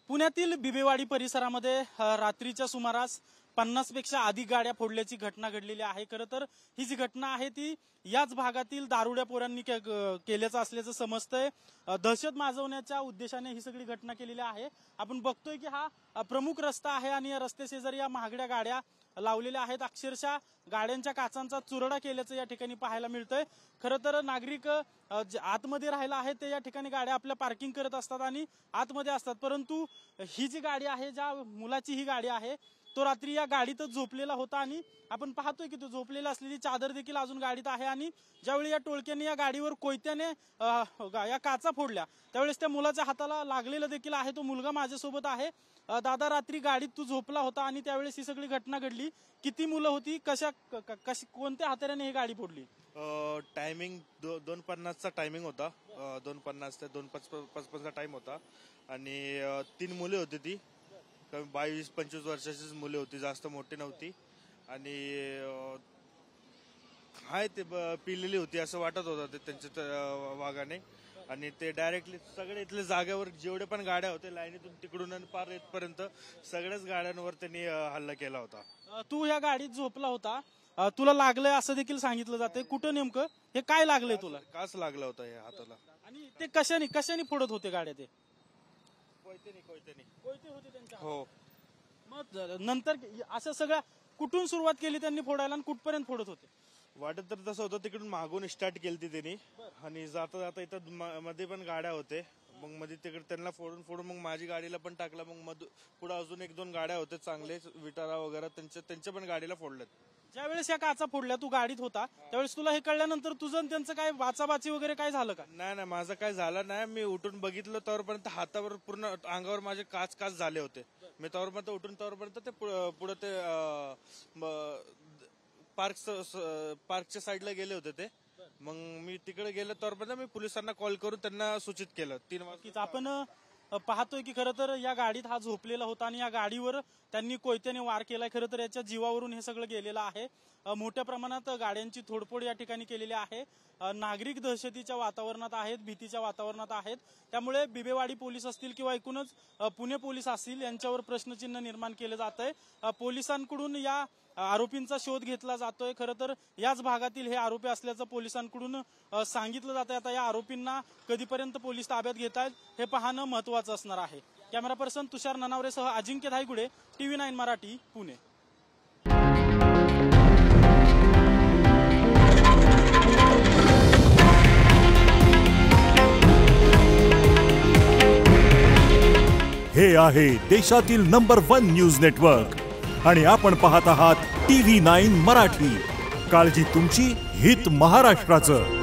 पुण्यातील बिबेवाडी परिसरामध्ये रात्रीच्या सुमारास 50 पेक्षा अधिक गाड्या फोडल्याची घटना घडलेली आहे। खरं तर ही जी घटना आहे ती याच भागातील दारुड्या पोरांनी केल्याचं असल्याचं समजतंय। दहशत माजवण्याच्या उद्देशाने ही सगळी घटना केलेली आहे। आपण बघतोय की हा प्रमुख रस्ता आहे आणि या रस्त्याशेजारी या महागड्या गाड्या लावलेल्या आहेत। अक्षरशः गाड्यांच्या काचांचा चुरडा केल्याचं या ठिकाणी पाहायला मिळतंय। खरं तर नागरिक आतमध्ये राहायला आहेत ते या ठिकाणी गाड्या आपल्या पार्किंग करत असतात आणि आतमध्ये असतात, परंतु ही जी गाडी आहे, ज्या मुलाची ही गाडी आहे, तो रात्री या गाडीतच झोपलेला होता आणि आपण पाहतोय की तो झोपलेला असलेली चादर देखील अजून गाडीत आहे। आणि ज्यावेळी या टोळक्याने या गाडीवर कोयत्याने या काचा फोडल्या त्यावेळेस त्या मुलाच्या हाताला लागलेलं देखील आहे। तो मुलगा माझ्यासोबत आहे। दादा, रात्री गाडीत तू झोपला होता आणि त्यावेळेस ही सगळी घटना घडली। किती मुलं होती, कोणत्या हाताने ही गाडी फोडली? टायमिंग 2:50चा टायमिंग होता। 2:50 ते 2:55चा टाइम होता आणि 3 मुले होती। ती 22-25 वर्षाचीच मुले होती, जास्त मोठी नव्हती आणि हाय ते पिलेली होती असं वाटत होतं ते त्यांच्या वागाने। आणि ते डायरेक्टली सगळे इथले जागेवर जेवढे पण गाड्या होते लाईनीतून तिकडून आणि पार येतपर्यंत सगळ्याच गाड्यांवर त्यांनी हल्ला केला होता। तू या गाडीत झोपला होता, तुला लागलंय असं देखील सांगितलं जाते, कुठं नेमकं हे काय लागलंय तुला? काच लागला होता या हाताला। आणि ते कशाने फोडत होते गाड्या? ते कोयते होते त्यांच्या? हो। मग नंतर असं सगळं कुठून सुरुवात केली त्यांनी फोडायला आणि कुठपर्यंत फोडत होते? वाटत तर तसं होतं, तिकडून मागून स्टार्ट केली त्यांनी आणि जाता जाता इथं मध्ये पण गाड्या होते। मग मध्ये तिकडे त्यांना फोडून मग माझी गाडीला पण टाकला। मग पुढे अजून 1-2 गाड्या होते चांगले विटारा वगैरे, त्यांच्या पण गाडीला फोडल्यात। ज्यावेळेस या काचा फोडल्या, तू गाडीत होता त्यावेळेस तुला हे कळल्यानंतर तुझं त्यांचं काय बाचाबाची वगैरे काय झालं का? नाही, माझं काय झालं नाही। मी उठून बघितलं तोपर्यंत हातावर पूर्ण अंगावर माझे काच झाले होते। मी तोपर्यंत उठून तोपर्यंत ते पुढे ते पार्कच्या साईडला गेले होते ते। मग मी तिकडे गेलो तोपर्यंत मी पोलिसांना कॉल करून त्यांना सूचित केलं 3 वाजता। आपण पाहतोय की खरं तर या गाडीत हा झोपलेला होता आणि या गाडीवर त्यांनी कोयत्याने वार केलाय। खरं तर याच्या जीवावरून हे सगळं गेलेलं आहे। मोठ्या प्रमाणात गाड्यांची तोडफोड या ठिकाणी केलेली आहे। नागरिक दहशतीच्या वातावरणात आहेत, भीतीच्या वातावरणात आहेत। त्यामुळे बिबेवाडी पोलीस असतील किंवा एकूणच पुणे पोलीस असतील यांच्यावर प्रश्नचिन्ह निर्माण केलं जात आहे। पोलिसांकडून या आरोपींचा शोध घेतला जातोय। खरं तर याच भागातील हे आरोपी असल्याचं पोलिसांकडून सांगितलं जात आहे। आता या आरोपींना कधीपर्यंत पोलीस ताब्यात घेत आहेत हे पाहणं महत्वाचं असणार आहे। कॅमेरा पर्सन तुषार ननावरेसह अजिंक्य धायगुडे, TV9 मराठी, पुणे। हे आहे देशातील नंबर 1 न्यूज नेटवर्क आणि आपण पाहत आहात TV9 मराठी। काळजी तुमची, हित महाराष्ट्राचं।